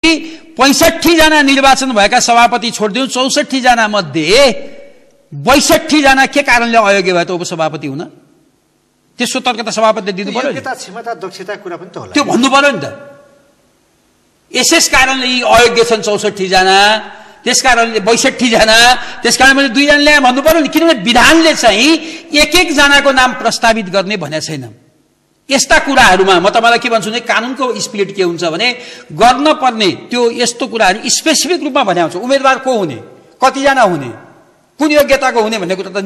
65 जना निर्वाचन भएका सभापति छोड्दिउँ 64 जना मध्ये 62 जना के कारणले अयोग्य भयो त उपसभापति हुन? त्यसको तर्क त सभापतिले दिनु पर्यो नि। क्षमता दक्षता कुरा पनि त होला, त्यो भन्नु पर्यो नि त। यसै कारणले यी अयोग्य छन् 64 जना, त्यसकारणले 62 जना, त्यसकारण मैले 2 जना ल्याए भन्नु पर्यो नि। किनभने विधानले चाहिँ एक जनाको नाम प्रस्तावित गर्ने भनेको छैन। यस्ता कुराहरूमा म तपाईलाई के भन्छु भने कानुनको स्पिरिट के हुन्छ भने गर्न पर्ने त्यो यस्तो कुराहरू स्पेसिफिक रूपमा भन्याउँछ। उम्मेदवार को हुने, कतिजना हुने, कुन योग्यताको हुने भन्ने कुरा त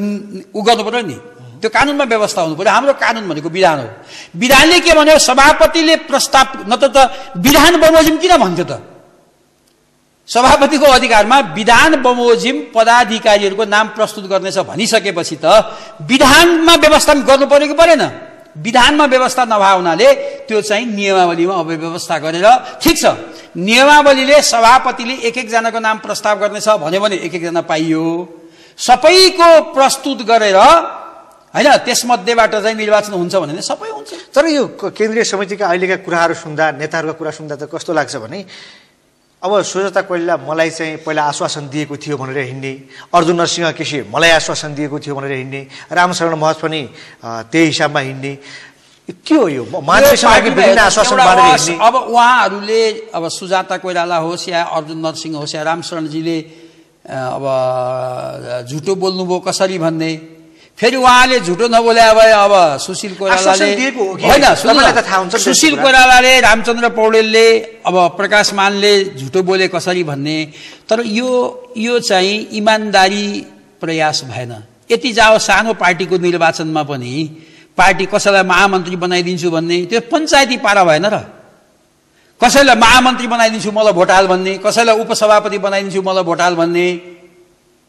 उ गर्नु पर्यो नि। त्यो कानुनमा व्यवस्था हुनु पर्यो। हाम्रो कानुन भनेको विधान हो। विधानले के भन्यो, सभापतिले प्रस्ताव नत्र त विधान बमोजिम किन भन्थ्यो त? सभापतिको अधिकारमा विधान बमोजिम पदाधिकारीहरूको नाम प्रस्तुत गर्नेछ भनिसकेपछि त विधानमा व्यवस्था गर्नु पर्यो कि परेन? विधानमा व्यवस्था नभए हुनाले त्यो चाहिँ नियमावलीमा अव्यवस्था गरेर, ठिक छ, नियमावलीले सभापतिले एक जनाको नाम प्रस्ताव गर्नेछ भन्यो भने एक जना पाइयो। सबैको प्रस्तुत गरेर हैन त्यसमध्येबाट चाहिँ निर्वाचन हुन्छ भने सबै हुन्छ। तर यो केन्द्रीय समितिका अहिलेका कुराहरू सुन्दा, नेताहरूका कुरा सुन्दा त कस्तो लाग्छ भने अब सुजाता कोइराला मलाई चाहिँ पहिला आश्वासन दिएको थियो भनेर हिँड्ने, अर्जुन नरसिंह केसी मलाई आश्वासन दिएको थियो भनेर हिँड्ने, रामशरण महत पनि त्यही हिसाबमा हिँड्ने, के हो यो? महाधिवेशनमा विभिन्न आश्वासन बाँडेर हिँड्ने। अब उहाँहरूले अब सुजाता कोइराला होस् या अर्जुन नरसिंह होस् या रामशरणजीले अब झुटो बोल्नुभयो कसरी भन्ने, फेरि उहाँले झुटो नबोले भए अब सुशील कोइरालाले होइन, सुशील कोइरालाले, रामचन्द्र पौडेलले, अब प्रकाश मानले झुटो बोले कसरी भन्ने। तर यो चाहिँ इमानदारी प्रयास भएन। यति जाओ सानो पार्टीको निर्वाचनमा पनि पार्टी कसैलाई महामन्त्री बनाइदिन्छु भन्ने, त्यो पञ्चायती पारा भएन र? कसैलाई महामन्त्री बनाइदिन्छु मलाई भोट हाल भन्ने, कसैलाई उपसभापति बनाइदिन्छु मलाई भोट हाल भन्ने,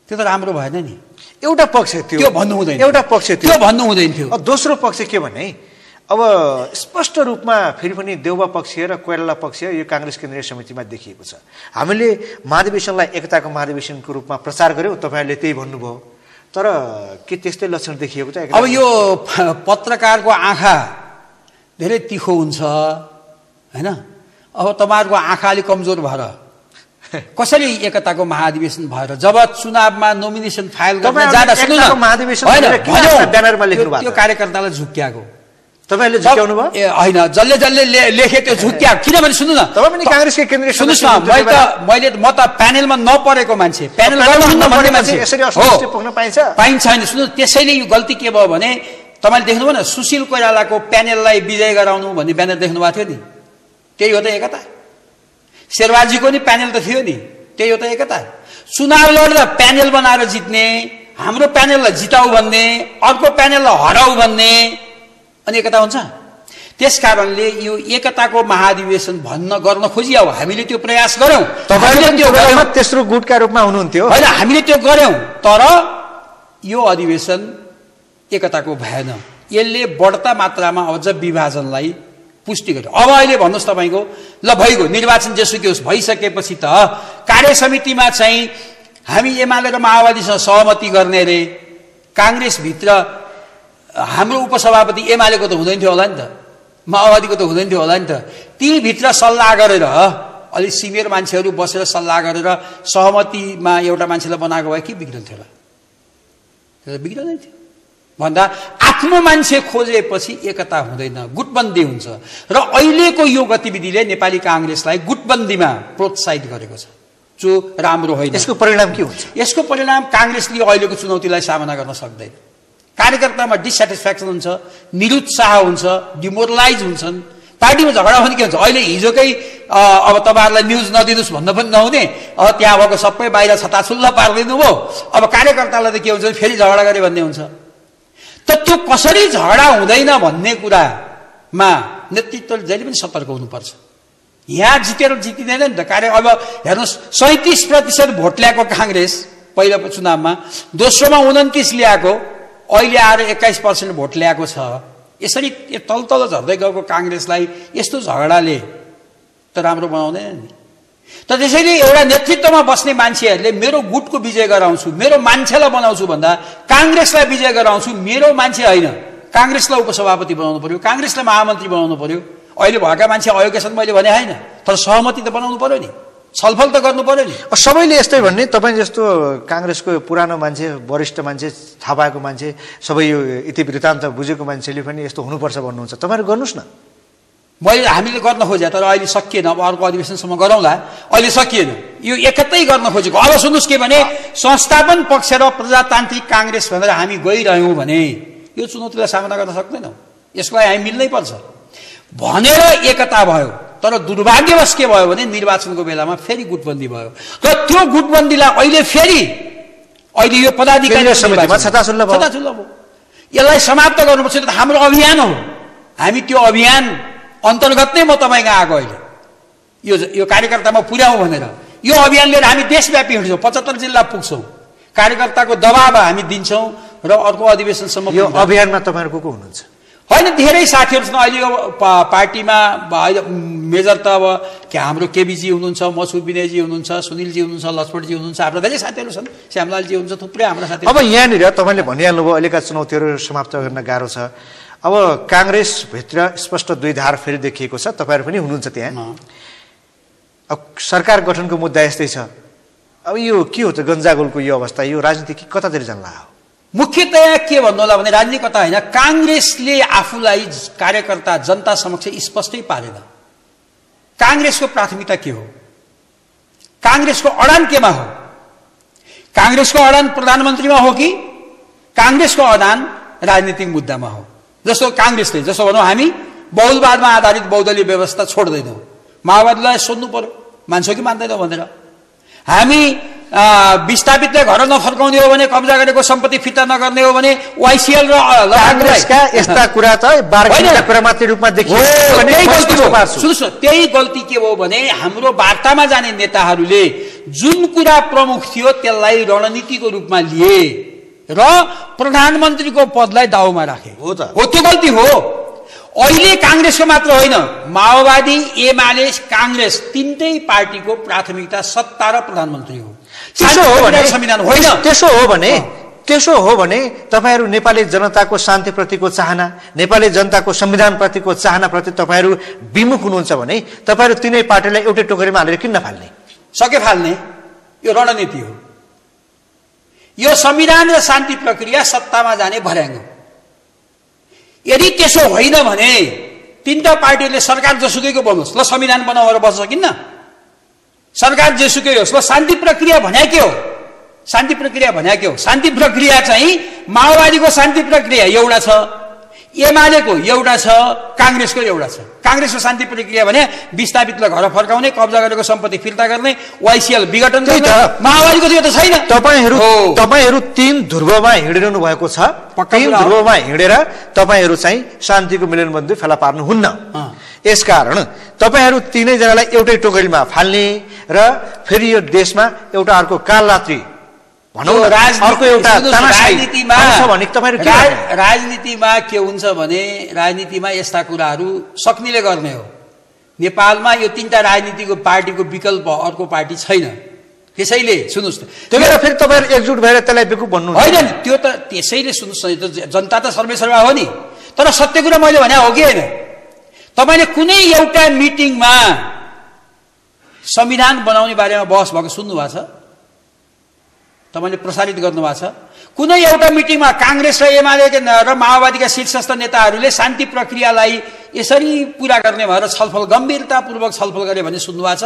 त्यो त राम्रो भएन नि। एउटा पक्ष त्यो भन्नु हुँदैन, एउटा पक्ष त्यो भन्नु हुँदैन थियो। दोस्रो पक्ष के भने अब स्पष्ट रूपमा फेरि पनि देउबा पक्ष र कोइराला पक्ष यो कांग्रेस केन्द्रीय समितिमा देखिएको छ। हामीले महाधिवेशनलाई एकताको महाधिवेशनको रूपमा प्रचार गर्यौं, तपाईहरुले त्यही भन्नुभयो, तर के त्यस्तै लक्षण देखिएको छ? अब यो पत्रकारको आँखा धेरै तीखो हुन्छ हैन? अब तपाईहरुको आँखा अलि कमजोर भएर कसरी एकताको महाधिवेशन भएर जब चुनावमा नोमिनेसन फाइल गर्न जाँदा सुन्नु न, महाधिवेशन ब्यानरमा लेख्नु भएको त्यो कार्यकर्तालाई झुक्क्याको तपाईहरुले झुक्क्याउनु भयो? हैन, जसले लेखे त्यो झुक्क्या। किनभने सुन्नु न, तपाई पनि कांग्रेसकै केन्द्रीय सुन्नुस् न, म त प्यानलमा नपरेको मान्छे, प्यानल गर्नुहुन्न भन्ने मान्छे यसरी असन्तुष्टि पुग्न पाइन्छ हैन? सुन्नु, त्यसैले यो गल्ती के भयो भने तपाईले देख्नुभयो न, सुशील कोइरालाको प्यानललाई विजय गराउनु भन्ने ब्यानर देख्नु भएको थियो नि, त्यही हो त एकता। शेरबाजीको नि प्यानल त थियो नि, त्यही हो त एकता। चुनाव लड्दा प्यानल बनाएर जित्ने, हाम्रो प्यानललाई जिताऊ भन्ने, अर्को प्यानललाई हराऊ भन्ने, अनि एकता हुन्छ? त्यसकारणले यो एकताको महाधिवेशन गर्न खोजिया हो। हामीले त्यो प्रयास गर्यौं, तपाईले त्यो गरेमा तेस्रो गुटका रूपमा हुनुहुन्थ्यो हैन? हामीले त्यो गर्यौं, तर यो अधिवेशन एकताको भएन। यसले बढ्ता मात्रामा अझ विभाजनलाई पुष्टि गर्यो। अब अहिले भन्नुस् तपाईको ल भइगयो, निर्वाचन जेसुकै होस् भइसकेपछि त कार्य समितिमा चाहिँ हामी एमाले र माओवादीसँग सहमति गर्ने रे, कांग्रेस भित्र हाम्रो उपसभापति एमालेको त हुँदैन थियो होला नि त, माओवादीको त हुँदैन थियो होला नि त। ती भित्र सल्लाह गरेर अलि सिनियर मान्छेहरू बसेर सल्लाह गरेर सहमतिमा एउटा मान्छेलाई बनाएको भए के बिग्रन्थ्यो होला? त्यो बिग्रदैन थियो। भन्दा आफ्नो मान्छे खोजेपछि एकता हुँदैन, गुटबन्दी हुन्छ। र अहिलेको यो गतिविधिले नेपाली कांग्रेसलाई गुटबन्दीमा प्रोत्साहित गरेको छ, जो राम्रो होइन। यसको परिणाम के हुन्छ? यसको परिणाम कांग्रेसले अहिलेको चुनौतीलाई सामना गर्न सक्दैन। कार्यकर्तामा डिसस्याटिस्फ्याक्सन हुन्छ, निरुत्साह हुन्छ, डिमोरलाइज हुन्छन्, पार्टीमा झगडा पनि के हुन्छ? अहिले हिजोकै अब तपाईहरुलाई न्यूज नदिनुस् भन्न पनि नहुने, त्यहाँ भएको सबै बाहिर छताछुल्ला पार्दिनु भयो। अब कार्यकर्तालाई त के हुन्छ, फेरि झगडा गरे भन्ने हुन्छ। त त्यो कसरी झगडा हुँदैन भन्ने कुरामा नेतृत्वले जहिले पनि सतर्क हुनुपर्छ। यहाँ जितेर जितिँदैन नि त कार्य। अब हेर्नुस्, 37% भोट ल्याएको कांग्रेस पहिलो चुनावमा, दोस्रोमा 29 ल्याएको, अहिले आएर 21% भोट ल्याएको छ। यसरी तल झर्दै गएको कांग्रेसलाई यस्तो झगडाले त राम्रो बनाउँदैन नि। त त्यसैले एउटा नेतृत्वमा बस्ने मान्छेहरूले मेरो गुटको विजय गराउँछु, मेरो मान्छेलाई बनाउँछु भन्दा कांग्रेसलाई विजय गराउँछु, मेरो मान्छे होइन, कांग्रेसलाई उपसभापति बनाउनु पर्यो, कांग्रेसलाई महामन्त्री बनाउनु पर्यो, अहिले भएका मान्छे अयोग्य छन् मैले भने होइन, तर सहमति त बनाउनु पर्यो नि, छलफल त गर्नु पर्यो नि। सबैले यस्तै भन्ने, तपाईँ जस्तो काङ्ग्रेसको पुरानो मान्छे, वरिष्ठ मान्छे, थाहा पाएको मान्छे, सबै यो इतिवृत्तान्त बुझेको मान्छेले पनि यस्तो हुनुपर्छ भन्नुहुन्छ, तपाईँहरू गर्नुहोस् न। हामीले गर्न खोजे तर अहिले सकिएन, अब अर्को अधिवेशनसम्म गरौँला, अहिले सकिएन, यो एकतै गर्न खोजेको। अब सुन्नुहोस् के भने संस्थापन पक्ष र प्रजातान्त्रिक काङ्ग्रेस भनेर हामी गइरह्यौँ भने यो चुनौतीलाई सामना गर्न सक्दैनौँ, यसको लागि हामी मिल्नै पर्छ भनेर एकता भयो। तर दुर्भाग्यवश के भयो भने निर्वाचनको बेलामा फेरि गुटबन्दी भयो र त्यो गुटबन्दीलाई अहिले यो पदाधिकारी समितिमा छताछुल्ल भयो। यसलाई समाप्त गर्नुपर्छ, त हाम्रो अभियान हो। हामी त्यो अभियान अन्तर्गत नै म तपाईँको आएको अहिले यो कार्यकर्तामा पुर्याउँ भनेर यो अभियान लिएर हामी देशव्यापी हिँड्छौँ, 75 जिल्ला पुग्छौँ, कार्यकर्ताको दबाब हामी दिन्छौँ र अर्को अधिवेशनसम्म। यो अभियानमा तपाईँहरू को हुनुहुन्छ? होइन, धेरै साथीहरू छन् अहिले यो पार्टीमा। मेजर त अब हाम्रो केबीजी हुनुहुन्छ, मसुद विनयजी हुनुहुन्छ, सुनिलजी हुनुहुन्छ, लक्ष्मणजी हुनुहुन्छ, हाम्रो धेरै साथीहरू छन्, श्यामलालजी हुनुहुन्छ, थुप्रै हाम्रो साथीहरू। अब यहाँनिर तपाईँले भनिहाल्नुभयो अहिलेका चुनौतीहरू समाप्त गर्न गाह्रो छ। अब काङ्ग्रेसभित्र स्पष्ट दुई धार फेरि देखिएको छ, तपाईँहरू पनि हुनुहुन्छ त्यहाँ। अब सरकार गठनको मुद्दा यस्तै छ। अब यो के हो त गन्जागोलको यो अवस्था, यो राजनीति कतातिर जान्ला हो? मुख्यतया के भन्नु होला भने राजनीति कता होइन, काङ्ग्रेसले आफूलाई कार्यकर्ता जनता समक्ष स्पष्टै पारेन। काङ्ग्रेसको प्राथमिकता के हो, काङ्ग्रेसको अडान केमा हो? काङ्ग्रेसको अडान प्रधानमन्त्रीमा हो कि काङ्ग्रेसको अडान राजनीतिक मुद्दामा हो? जस्तो काङ्ग्रेसले, जस्तो भनौँ हामी बहुलवादमा आधारित बहुदलीय व्यवस्था छोड्दैनौँ, माओवादीलाई सोध्नु पर्यो मान्छौ कि मान्दैनौ भनेर। हामी विस्थापितलाई घर नफर्काउने हो भने, कब्जा गरेको सम्पत्ति फिर्ता नगर्ने हो भने, वाइसिएल र काङ्ग्रेसका यस्ता कुरा त बार्गेनिङका कुरा मात्रै रूपमा देखियो। सुन्नुहोस्, त्यही गल्ती के हो भने हाम्रो वार्तामा जाने नेताहरूले जुन कुरा प्रमुख थियो त्यसलाई रणनीतिको रूपमा लिए र प्रधानमन्त्रीको पदलाई दाउमा राखे। हो त्यो गल्ती हो। अहिले काङ्ग्रेसको मात्र होइन, माओवादी, एमाले, काङ्ग्रेस तीनटै पार्टीको प्राथमिकता सत्ता र प्रधानमन्त्री हो। संविधान होइन। त्यसो हो भने तपाईँहरू नेपाली जनताको शान्तिप्रतिको चाहना, नेपाली जनताको संविधानप्रतिको चाहनाप्रति तपाईँहरू विमुख हुनुहुन्छ भने तपाईँहरू तीनै पार्टीलाई एउटै टोकरीमा हालेर किन नफाल्ने? सके फाल्ने, यो रणनीति हो। यो संविधान र शान्ति प्रक्रिया सत्तामा जाने भर्याङ हो। यदि त्यसो होइन भने तीनटा पार्टीले सरकार जसुकैको बनोस्, ल संविधान बनाएर बस्न सकिन्न, सरकार जेसुकै होस्, ल शान्ति प्रक्रिया भन्या के हो? शान्ति प्रक्रिया भन्या के हो? शान्ति प्रक्रिया चाहिँ माओवादीको शान्ति प्रक्रिया एउटा छ, एमालेको एउटा छ, काङ्ग्रेसको एउटा छ। काङ्ग्रेसको शान्ति प्रक्रिया भने विस्थापितलाई घर फर्काउने, कब्जा गरेको सम्पत्ति फिर्ता गर्ने, वाइसिएल विघटन गर्ने। माओवादीको त्यो त छैन। तपाईहरू तीन ध्रुवमा हिँडिरहनु भएको छ। तीन ध्रुवमा हिँडेर तपाईँहरू चाहिँ शान्तिको मिलनबन्दी फेला पार्नुहुन्न। यसकारण तपाईँहरू तीनैजनालाई एउटै टोकरीमा फाल्ने र फेरि यो देशमा एउटा अर्को कालरात्रि भनौँ, अर्को एउटा राजनीतिमा के हुन्छ भने राजनीतिमा यस्ता कुराहरू सक्नेले गर्ने हो। नेपालमा यो तीनटा राजनीतिको पार्टीको विकल्प अर्को पार्टी छैन। त्यसैले सुन्नुहोस्, त्यही भएर फेरि तपाईँहरू एकजुट भएर त्यसलाई बेकुफ भन्नु होइन नि। त्यो त त्यसैले सुन्नुहोस्, जनता त सर्वेसर्वा हो नि। तर सत्य कुरा मैले भने हो कि होइन? तपाईँले कुनै एउटा मिटिङमा संविधान बनाउने बारेमा बहस भएको सुन्नु भएको छ? तपाईँले प्रसारित गर्नुभएको छ? कुनै एउटा मिटिङमा काङ्ग्रेस र एमाले र माओवादीका शीर्षस्थ नेताहरूले शान्ति प्रक्रियालाई यसरी पूरा गर्ने भएर छलफल, गम्भीरतापूर्वक छलफल गरे भने सुन्नु भएको छ?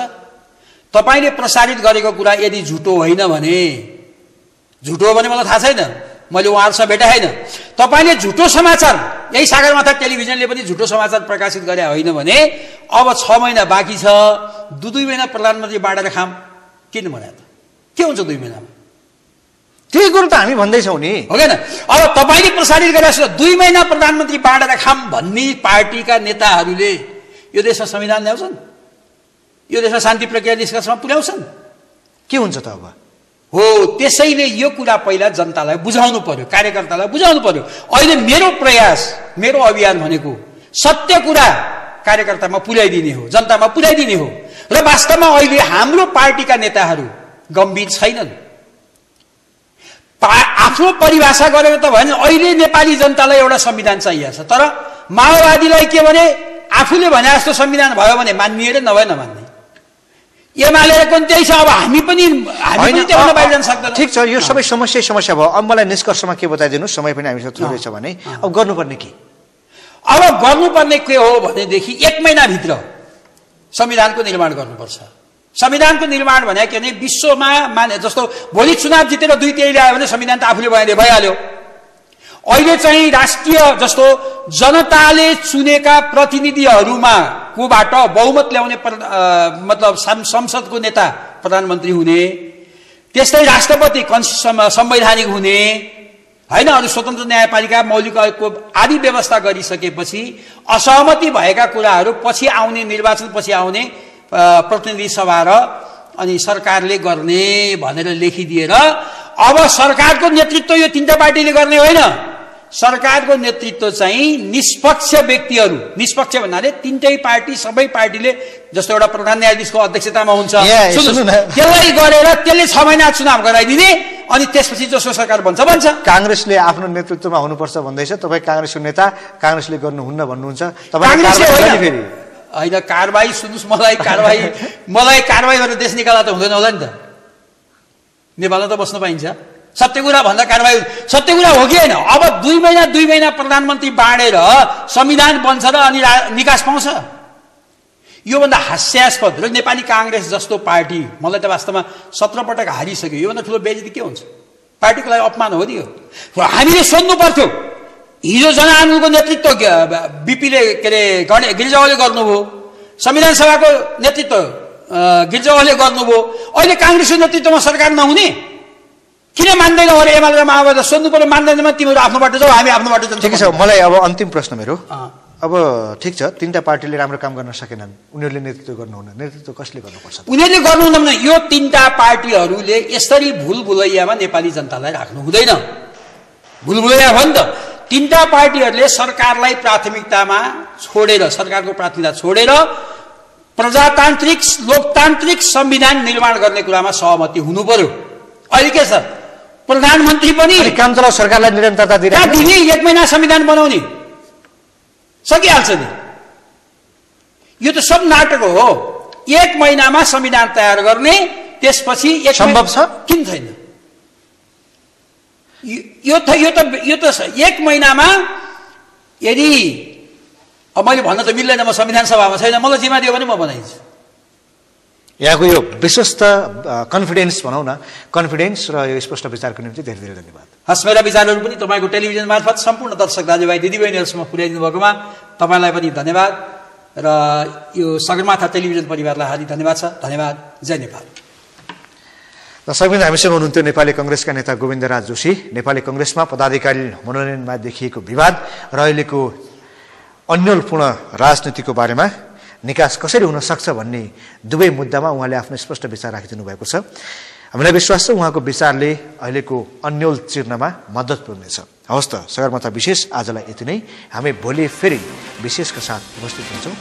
तपाईँले प्रसारित गरेको कुरा यदि झुटो होइन भने, झुटो हो भने मलाई थाहा छैन, मैले उहाँहरूसँग भेटा छैन। तपाईँले झुटो समाचार, यही सागरमाथा टेलिभिजनले पनि झुटो समाचार प्रकाशित गरे होइन भने अब 6 महिना बाँकी छ, 2 महिना प्रधानमन्त्री बाँडेर खाम किन बनायो त? के हुन्छ 2 महिनामा? त्यही कुरो त हामी भन्दैछौँ नि, हो किन? अब तपाईँले प्रसारित गरेर 2 महिना प्रधानमन्त्री बाँडेर खाम भन्ने पार्टीका नेताहरूले यो देशमा संविधान ल्याउँछन्? यो देशमा शान्ति प्रक्रिया निष्कर्षमा पुर्याउँछन्? के हुन्छ त अब? हो, त्यसैले यो कुरा पहिला जनतालाई बुझाउनु पर्यो, कार्यकर्तालाई बुझाउनु पर्यो। अहिले मेरो प्रयास, मेरो अभियान भनेको सत्य कुरा कार्यकर्तामा पुर्याइदिने हो, जनतामा पुर्याइदिने हो। र वास्तवमा अहिले हाम्रो पार्टीका नेताहरू गम्भीर छैनन्। आफ्नो परिभाषा गरेर त भने अहिले नेपाली जनतालाई एउटा संविधान चाहिएको छ, तर माओवादीलाई के भने आफूले भने जस्तो संविधान भयो भने मान्ने र नभए नमान्ने। एमालेको त्यही छ। अब हामी पनि त्योभन्दा बाहिर जान सक्दैनौँ। ठिक छ, यो सबै समस्या भयो। अब मलाई निष्कर्षमा के बताइदिनु, समय पनि हामीसँग थोरै छ भने अब गर्नुपर्ने के? अब गर्नुपर्ने के हो भनेदेखि 1 महिनाभित्र संविधानको निर्माण गर्नुपर्छ। संविधानको निर्माण भने के भने विश्वमा माने जस्तो भोलि चुनाव जितेर 2/3 ल्यायो भने संविधान त आफूले भइहाल्यो। अहिले चाहिँ राष्ट्रिय जस्तो जनताले चुनेका प्रतिनिधिहरूमा कोबाट बहुमत ल्याउने मतलब संसदको नेता प्रधानमन्त्री हुने, त्यस्तै राष्ट्रपति संवैधानिक हुने हैन, अरु स्वतन्त्र न्यायपालिका मौलिक आयोगको आदि व्यवस्था गरिसकेपछि असहमति भएका कुराहरू पछि आउने निर्वाचन पछि आउने प्रतिनिधि सभा र अनि सरकारले गर्ने भनेर लेखिदिएर अब सरकारको नेतृत्व यो 3टा पार्टीले गर्ने होइन। सरकारको नेतृत्व चाहिँ निष्पक्ष व्यक्तिहरू, निष्पक्ष भन्नाले 3टै पार्टी सबै पार्टीले जस्तो एउटा प्रधान न्यायाधीशको अध्यक्षतामा हुन्छ त्यसलाई गरेर त्यसले 6 महिना चुनाव गराइदिने अनि त्यसपछि जसो सरकार भन्छ। कांग्रेसले आफ्नो नेतृत्वमा हुनुपर्छ भन्दैछ, तपाईँ कांग्रेसको नेता, कांग्रेसले गर्नुहुन्न भन्नुहुन्छ। होइन कारबाही सुन्नुहोस्, मलाई कारबाही गरेर देश निकाल्दा त हुँदैन होला नि त। नेपालमा त बस्न पाइन्छ। सत्य कुरा भन्दा कारबाही सत्य कुरा हो कि होइन? अब 2 महिना प्रधानमन्त्री बाँडेर संविधान बन्छ र अनि निकास पाउँछ। योभन्दा हास्यास्पद र नेपाली कांग्रेस जस्तो पार्टी, मलाई त वास्तवमा 17 पटक हारिसक्यो, योभन्दा ठुलो बेइज्जती के हुन्छ? पार्टीको लागि अपमान हो नि यो। हामीले सोध्नु पर्थ्यो, हिजो जनआन्दोलनको नेतृत्व बीपीले के अरे गिरिजावाले गर्नुभयो, संविधान सभाको नेतृत्व गिरिजावाले गर्नुभयो, अहिले कांग्रेसको नेतृत्वमा सरकार नहुने किन मान्दैन? अरे एमाले र माओवादी सोध्नु पर्यो, मान्दैनमा तिमीहरू आफ्नो बाटो जाऊ, हामी आफ्नो बाटो जान्छौँ। ठिक छ, मलाई अब अन्तिम प्रश्न मेरो। अब ठिक छ, 3टा पार्टीले राम्रो काम गर्न सकेनन्, उनीहरूले नेतृत्व गर्नुहुन्न, नेतृत्व कसले गर्नुपर्छ? उनीहरूले गर्नुहुन्न भने यो 3टा पार्टीहरूले यसरी भुलभुलैयामा नेपाली जनतालाई राख्नु हुँदैन। भुलभुलैया हो नि त। 3टा पार्टीहरूले सरकारलाई प्राथमिकतामा छोडेर, सरकारको प्राथमिकता छोडेर प्रजातान्त्रिक लोकतान्त्रिक संविधान निर्माण गर्ने कुरामा सहमति हुनु पर्यो। अहिले के छ? प्रधानमन्त्री पनि काम चलाउ सरकारलाई निरन्तरता दिने, 1 महिना संविधान बनाउने सकिहाल्छ नि। यो त सब नाटक हो। 1 महिनामा संविधान तयार गर्ने, त्यसपछि सम्भव छ? किन छैन? यो त 1 महिनामा यदि अब मैले भन्न त मिल्दैन, म संविधान सभामा छैन, मलाई जिम्मा दियो भने म बनाइदिन्छु। यहाँको यो विश्वस्त कन्फिडेन्स भनौँ न, कन्फिडेन्स र यो स्पष्ट विचारको निम्ति धेरै धेरै धन्यवाद। हस्, मेरा विचारहरू पनि तपाईँको टेलिभिजन मार्फत सम्पूर्ण दर्शक दाजुभाइ दिदीबहिनीहरूसम्म पुर्याइदिनु भएकोमा तपाईँलाई पनि धन्यवाद र यो सगरमाथा टेलिभिजन परिवारलाई हार्दिक धन्यवाद छ। धन्यवाद। जय नेपाल। दर्शकवृन्द, हामीसँग हुनुहुन्थ्यो नेपाली कांग्रेसका नेता गोविन्दराज जोशी। नेपाली कांग्रेसमा पदाधिकारी मनोनयनमा देखिएको विवाद र अहिलेको अन्यलपूर्ण राजनीतिको बारेमा निकास कसरी हुन सक्छ भन्ने दुवै मुद्दामा उहाँले आफ्नो स्पष्ट विचार राखिदिनु भएको छ। हामीलाई विश्वास छ उहाँको विचारले अहिलेको अन्यल चिर्नमा मद्दत पुग्नेछ। हवस् त, सगरमाथा विशेष आजलाई यति नै। हामी भोलि फेरि विशेषका साथ उपस्थित हुन्छौँ।